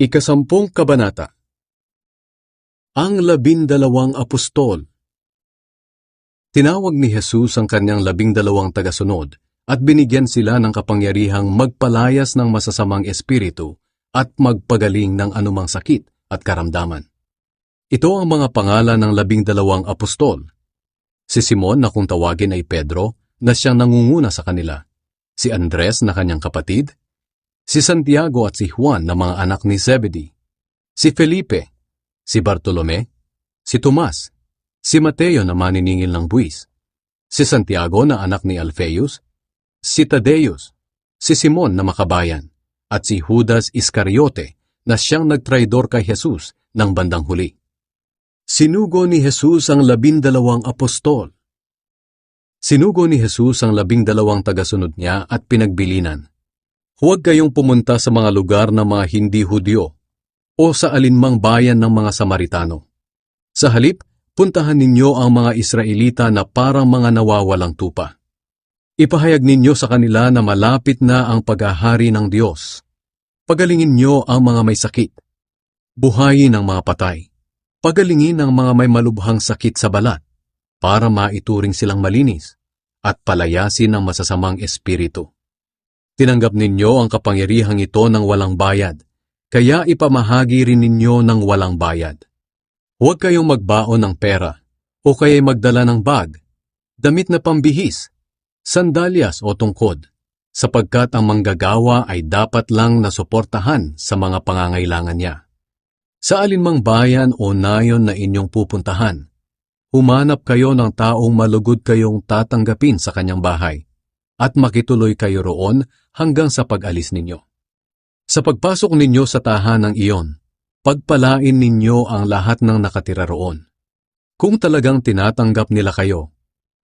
Ikasampung Kabanata. Ang 12 apostol. Tinawag ni Jesus ang kanyang 12 tagasunod at binigyan sila ng kapangyarihang magpalayas ng masasamang espiritu at magpagaling ng anumang sakit at karamdaman. Ito ang mga pangalan ng 12 apostol. Si Simon na kung tawagin ay Pedro na siyang nangunguna sa kanila. Si Andres na kanyang kapatid. Si Santiago at si Juan na mga anak ni Zebedee. Si Felipe. Si Bartolome. Si Tomas. Si Mateo na maniningil ng buwis. Si Santiago na anak ni Alphaeus. Si Tadeus. Si Simon na makabayan. At si Judas Iscariote na siyang nagtraidor kay Jesus ng bandang huli. Sinugo ni Jesus ang 12 apostol. Sinugo ni Jesus ang 12 tagasunod niya at pinagbilinan. Huwag kayong pumunta sa mga lugar ng mga hindi Hudyo o sa alinmang bayan ng mga Samaritano. Sa halip, puntahan ninyo ang mga Israelita na parang mga nawawalang tupa. Ipahayag ninyo sa kanila na malapit na ang paghahari ng Diyos. Pagalingin niyo ang mga may sakit. Buhayin ang mga patay. Pagalingin ang mga may malubhang sakit sa balat para maituring silang malinis at palayasin ang masasamang espiritu. Tinanggap ninyo ang kapangyarihang ito ng walang bayad, kaya ipamahagi rin ninyo ng walang bayad. Huwag kayong magbaon ng pera o kaya'y magdala ng bag, damit na pambihis, sandalyas o tungkod, sapagkat ang manggagawa ay dapat lang nasuportahan sa mga pangangailangan niya. Sa alinmang bayan o nayon na inyong pupuntahan, humanap kayo ng taong malugod kayong tatanggapin sa kanyang bahay, at makituloy kayo roon hanggang sa pag-alis ninyo. Sa pagpasok ninyo sa tahanang iyon, pagpalain ninyo ang lahat ng nakatira roon. Kung talagang tinatanggap nila kayo,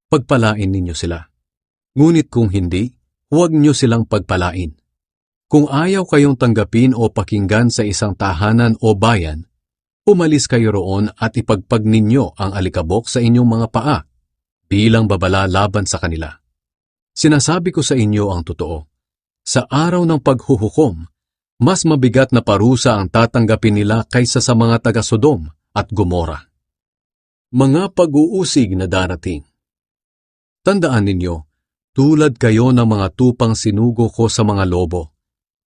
pagpalain ninyo sila. Ngunit kung hindi, huwag nyo silang pagpalain. Kung ayaw kayong tanggapin o pakinggan sa isang tahanan o bayan, umalis kayo roon at ipagpag ninyo ang alikabok sa inyong mga paa bilang babala laban sa kanila. Sinasabi ko sa inyo ang totoo. Sa araw ng paghuhukom, mas mabigat na parusa ang tatanggapin nila kaysa sa mga taga-Sodom at Gomora. Mga pag-uusig na darating. Tandaan ninyo, tulad kayo ng mga tupang sinugo ko sa mga lobo,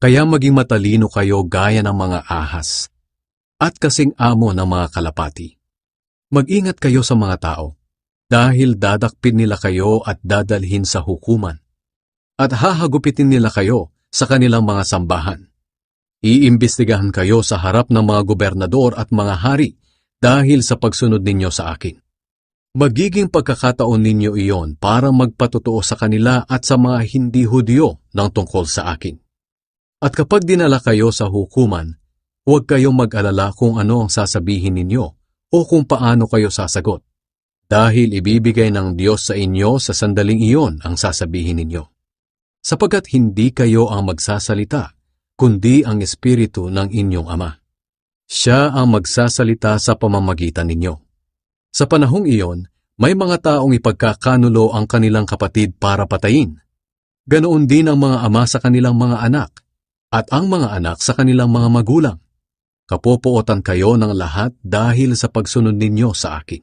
kaya maging matalino kayo gaya ng mga ahas, at kasing amo ng mga kalapati. Mag-ingat kayo sa mga tao, dahil dadakpin nila kayo at dadalhin sa hukuman, at hahagupitin nila kayo sa kanilang mga sambahan. Iimbestigahan kayo sa harap ng mga gobernador at mga hari dahil sa pagsunod ninyo sa akin. Magiging pagkakataon ninyo iyon para magpatotoo sa kanila at sa mga hindi Hudyo ng tungkol sa akin. At kapag dinala kayo sa hukuman, huwag kayong mag-alala kung ano ang sasabihin ninyo o kung paano kayo sasagot. Dahil ibibigay ng Diyos sa inyo sa sandaling iyon ang sasabihin ninyo. Sapagkat hindi kayo ang magsasalita, kundi ang Espiritu ng inyong Ama. Siya ang magsasalita sa pamamagitan ninyo. Sa panahong iyon, may mga taong ipagkakanulo ang kanilang kapatid para patayin. Ganoon din ang mga ama sa kanilang mga anak, at ang mga anak sa kanilang mga magulang. Kapopootan kayo ng lahat dahil sa pagsunod ninyo sa akin.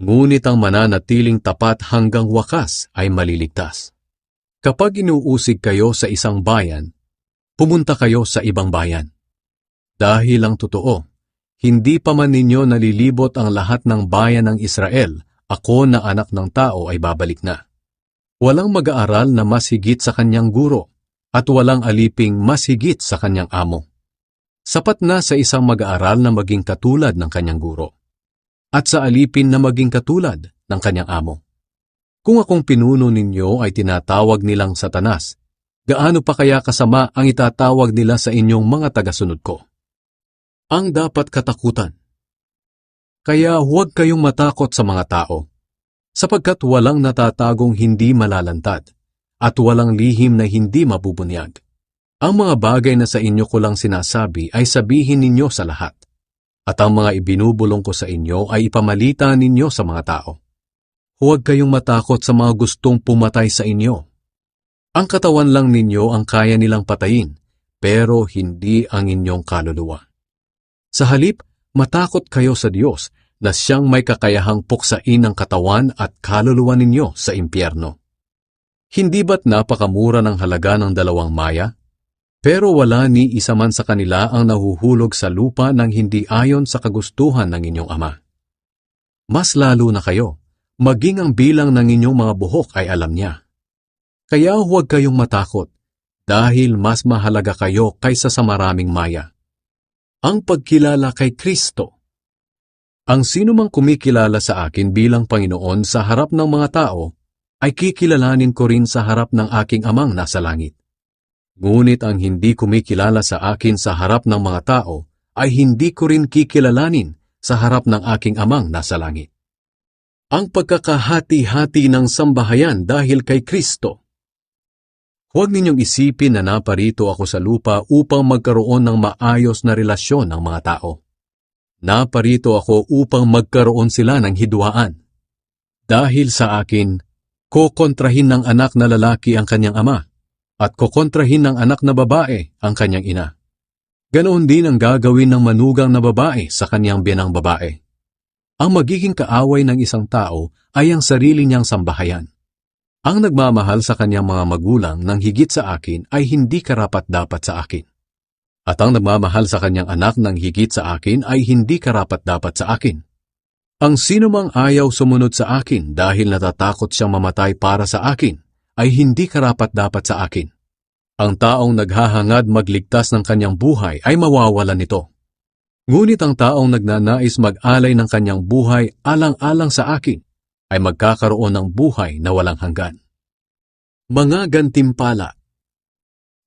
Ngunit ang mananatiling tapat hanggang wakas ay maliligtas. Kapag inuusig kayo sa isang bayan, pumunta kayo sa ibang bayan. Dahil ang totoo, hindi pa man ninyo nalilibot ang lahat ng bayan ng Israel, ako na anak ng tao ay babalik na. Walang mag-aaral na mas higit sa kanyang guro, at walang aliping mas higit sa kanyang amo. Sapat na sa isang mag-aaral na maging katulad ng kanyang guro, at sa alipin na maging katulad ng kanyang amo. Kung akong pinuno ninyo ay tinatawag nilang Satanas, gaano pa kaya kasama ang itatawag nila sa inyong mga tagasunod ko? Ang dapat katakutan. Kaya huwag kayong matakot sa mga tao, sapagkat walang natatagong hindi malalantad, at walang lihim na hindi mabubunyag. Ang mga bagay na sa inyo ko lang sinasabi ay sabihin ninyo sa lahat. At ang mga ibinubulong ko sa inyo ay ipamalita ninyo sa mga tao. Huwag kayong matakot sa mga gustong pumatay sa inyo. Ang katawan lang ninyo ang kaya nilang patayin, pero hindi ang inyong kaluluwa. Sa halip, matakot kayo sa Diyos na siyang may kakayahang puksain ang katawan at kaluluwa ninyo sa impyerno. Hindi ba't napakamura ng halaga ng 2 maya? Pero wala ni isa man sa kanila ang nahuhulog sa lupa ng hindi ayon sa kagustuhan ng inyong Ama. Mas lalo na kayo, maging ang bilang ng inyong mga buhok ay alam niya. Kaya huwag kayong matakot, dahil mas mahalaga kayo kaysa sa maraming maya. Ang pagkilala kay Kristo. Ang sinumang kumikilala sa akin bilang Panginoon sa harap ng mga tao, ay kikilalanin ko rin sa harap ng aking Amang nasa langit. Ngunit ang hindi kumikilala sa akin sa harap ng mga tao, ay hindi ko rin kikilalanin sa harap ng aking Amang nasa langit. Ang pagkakahati-hati ng sambahayan dahil kay Kristo. Huwag ninyong isipin na naparito ako sa lupa upang magkaroon ng maayos na relasyon ng mga tao. Naparito ako upang magkaroon sila ng hidwaan. Dahil sa akin, kokontrahin ng anak na lalaki ang kanyang ama, at kokontrahin ng anak na babae ang kanyang ina. Ganoon din ang gagawin ng manugang na babae sa kanyang biyanang babae. Ang magiging kaaway ng isang tao ay ang sarili niyang sambahayan. Ang nagmamahal sa kanyang mga magulang ng higit sa akin ay hindi karapat-dapat sa akin. At ang nagmamahal sa kanyang anak ng higit sa akin ay hindi karapat-dapat sa akin. Ang sinumang ayaw sumunod sa akin dahil natatakot siyang mamatay para sa akin, ay hindi karapat-dapat sa akin. Ang taong naghahangad magligtas ng kanyang buhay ay mawawalan nito. Ngunit ang taong nagnanais mag-alay ng kanyang buhay alang-alang sa akin, ay magkakaroon ng buhay na walang hanggan. Mga gantimpala.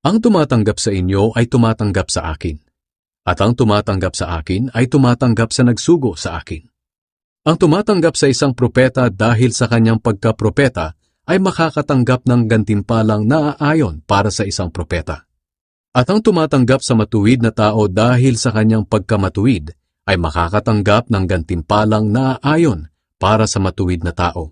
Ang tumatanggap sa inyo ay tumatanggap sa akin, at ang tumatanggap sa akin ay tumatanggap sa nagsugo sa akin. Ang tumatanggap sa isang propeta dahil sa kanyang pagkapropeta ay makakatanggap ng gantimpalang naaayon para sa isang propeta. At ang tumatanggap sa matuwid na tao dahil sa kanyang pagkamatuwid ay makakatanggap ng gantimpalang naaayon para sa matuwid na tao.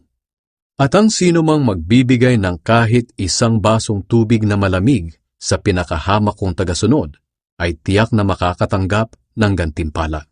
At ang sinumang magbibigay ng kahit isang basong tubig na malamig sa pinakahamak kong tagasunod, ay tiyak na makakatanggap ng gantimpala.